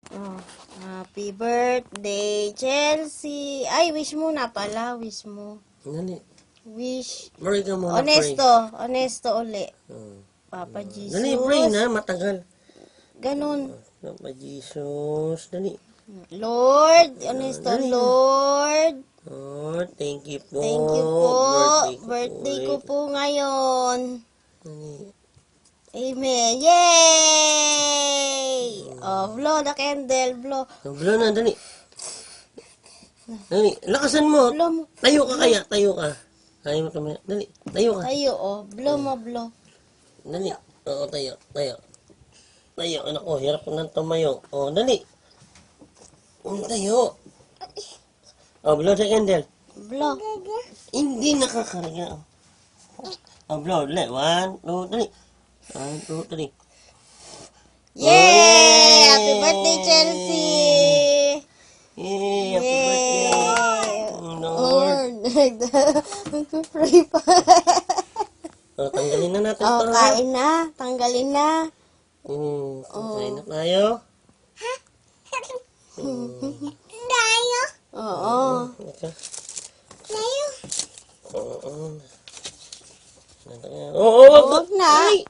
Oh, happy birthday, Chelsea. Ay, wish mo na pala. Wish mo. Dali. Wish. Pray ka muna, Honesto. Honesto uli. pray. Papa Dali, pray Jesus. na. Matagal. Ganun. Papa Jesus. Dali. Lord. Honesto, dali na. Lord. Oh, thank you po. Thank you po. Birthday Birthday ko po ngayon. Dali. Amen. Yay! Oh, blow the candle. Blow. Blow na, dali. Dali, lakasan mo. Blow mo. Tayo ka kaya, tayo ka. Kaya mo kami. Dali, tayo ka. Tayo, oh. Blow mo, blow. Dali. Oo, tayo, tayo. Tayo, anak ko, hirap ko nang tumayo. Oh, dali. Tayo. Oh, blow the candle. Blow. Hindi nakakarga. Oh, blow, dali. 1, 2, dali. 1, 2, 3. Yay! Happy birthday, Chelsea! Yay, happy birthday. Lord. Magpapray pa. Oh, tanggalin na natin Oh, ito. kain na. Tanggalin na. Kain na tayo. Tayo? Oo. Okay. Tayo? Oo. Oo, wag Huwag na. Ay!